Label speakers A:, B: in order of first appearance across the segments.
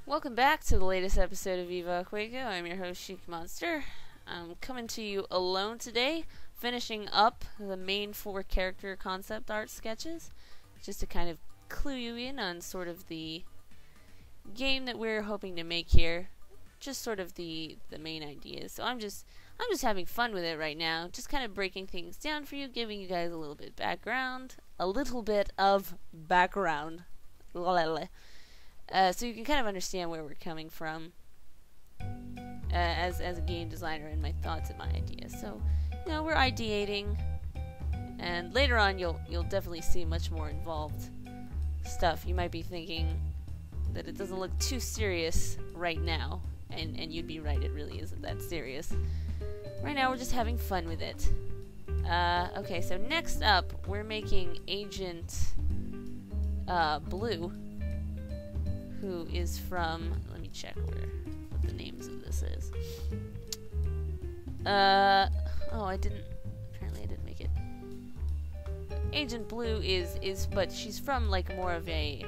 A: Welcome back to the latest episode of VIVA JUEGO. I'm your host, Chic Monster. I'm coming to you alone today, finishing up the main 4 character concept art sketches, just to kind of clue you in on sort of the game that we're hoping to make here, just sort of the main ideas. So I'm just having fun with it right now, just kind of breaking things down for you, giving you guys a little bit of background. So you can kind of understand where we're coming from as a game designer and my thoughts and my ideas. So, you know, we're ideating, and later on you'll definitely see much more involved stuff. You might be thinking that it doesn't look too serious right now, and you'd be right, it really isn't that serious. Right now we're just having fun with it. Okay, so next up we're making Agent Blue, who is from, let me check what the names of this is. Apparently I didn't make it. Agent Blue but she's from like more of a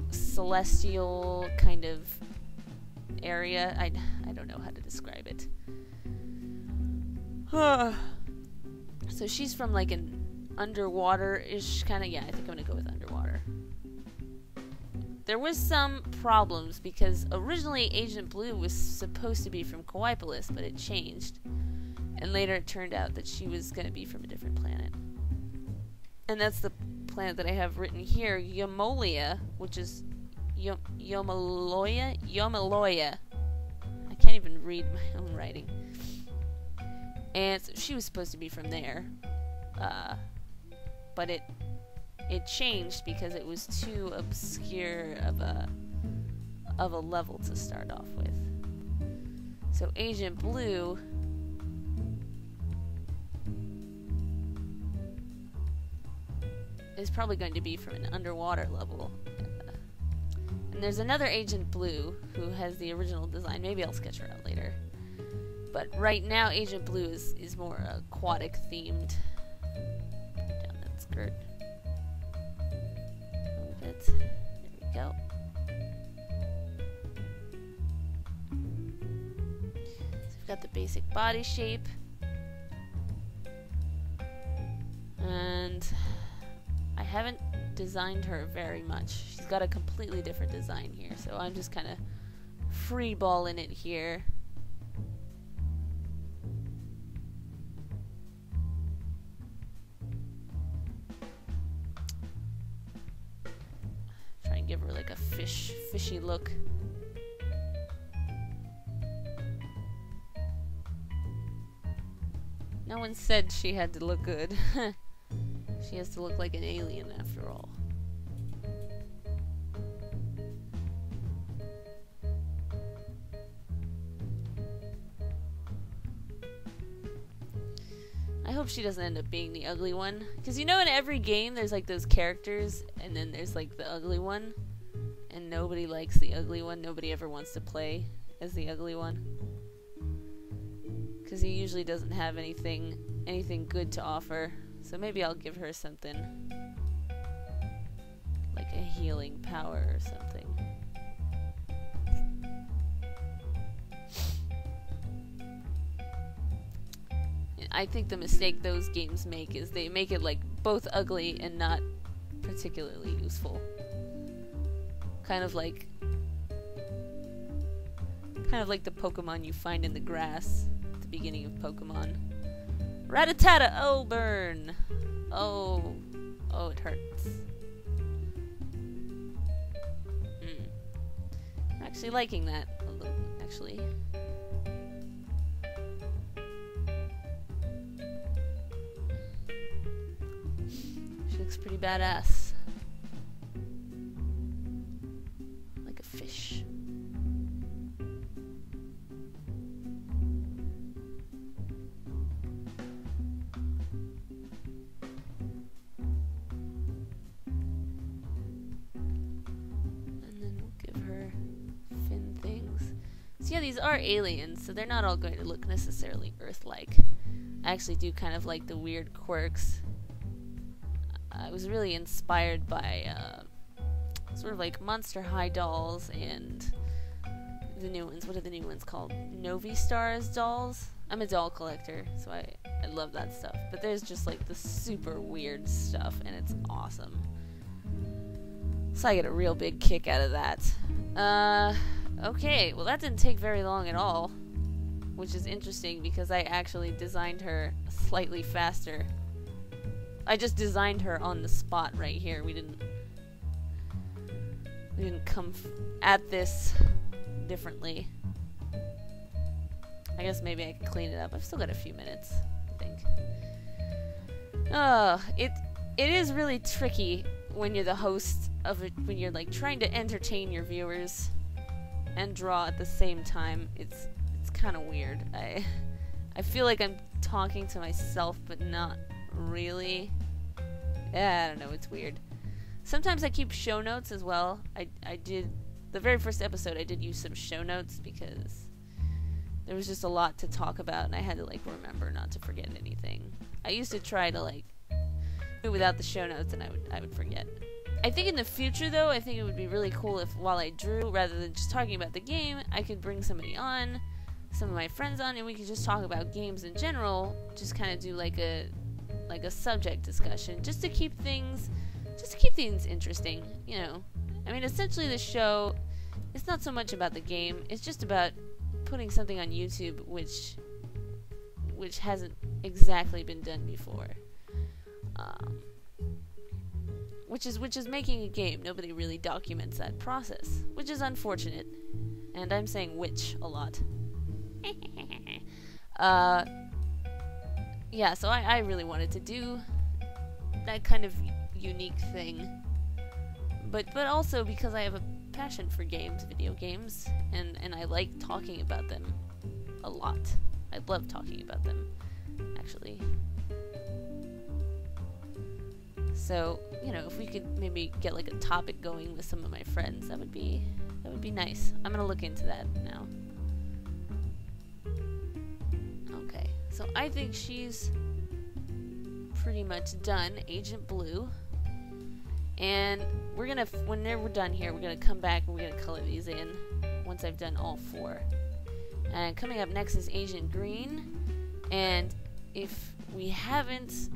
A: celestial kind of area. I don't know how to describe it. So she's from like an underwater-ish kind of, yeah, I think I'm gonna go with underwater. There was some problems because originally Agent Blue was supposed to be from Kawaipolis, but it changed, and later it turned out that she was gonna be from a different planet, and that's the planet that I have written here, Yomolia, which is Yomaloya. I can't even read my own writing, and so she was supposed to be from there. But it changed because it was too obscure of a level to start off with. So Agent Blue is probably going to be from an underwater level. And there's another Agent Blue who has the original design. Maybe I'll sketch her out later. But right now Agent Blue is more aquatic themed. Skirt. Move it. There we go. So we've got the basic body shape. And I haven't designed her very much. She's got a completely different design here, so I'm just kind of freeballing it here. Give her like a fishy look. No one said she had to look good. She has to look like an alien after all. I hope she doesn't end up being the ugly one. Because you know in every game there's like those characters and then there's like the ugly one. And nobody likes the ugly one. Nobody ever wants to play as the ugly one. Because he usually doesn't have anything good to offer. So maybe I'll give her something. Like a healing power or something. I think the mistake those games make is they make it like both ugly and not particularly useful. Kind of like the Pokemon you find in the grass at the beginning of Pokemon. Rattata! Oh, burn! Oh, it hurts. I'm actually liking that a little, actually. Looks pretty badass. Like a fish. And then we'll give her fin things. So yeah, these are aliens, so they're not all going to look necessarily Earth-like. I actually do kind of like the weird quirks. I was really inspired by sort of like Monster High dolls and the new ones. What are the new ones called? Novi Stars dolls? I'm a doll collector, so I love that stuff. But there's just like the super weird stuff, and it's awesome. So I get a real big kick out of that. Okay, well that didn't take very long at all, which is interesting because I actually designed her slightly faster. I just designed her on the spot right here. We didn't come at this differently. I guess maybe I can clean it up. I've still got a few minutes, I think. It is really tricky when you're the host of it, when you're like trying to entertain your viewers and draw at the same time. It's kind of weird. I feel like I'm talking to myself, but not really. Yeah, I don't know, it's weird. Sometimes I keep show notes as well. I did, the very first episode I did use some show notes because there was just a lot to talk about and I had to like remember not to forget anything. I used to try to like do it without the show notes and I would forget. I think in the future though, I think it would be really cool if while I drew, rather than just talking about the game, I could bring somebody on, some of my friends on, and we could just talk about games in general, just kind of do like a subject discussion, just to keep things interesting, you know. I mean, essentially the show, it's not so much about the game, it's just about putting something on YouTube which hasn't exactly been done before. Which is making a game. Nobody really documents that process, which is unfortunate. And I'm saying which a lot. Yeah, so I really wanted to do that kind of unique thing. But also because I have a passion for games, video games, and I like talking about them a lot. I love talking about them, actually. So, you know, if we could maybe get like a topic going with some of my friends, that would be nice. I'm gonna look into that now. Okay, so I think she's pretty much done, Agent Blue. And we're gonna, whenever we're done here, we're gonna come back and we're gonna color these in once I've done all 4. And coming up next is Agent Green. And if we haven't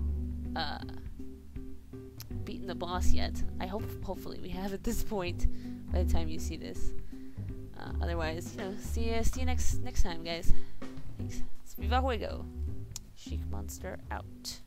A: beaten the boss yet, hopefully we have at this point by the time you see this. Otherwise, you know, see you next time, guys. Thanks. It's VIVA JUEGO. Chic Monster out.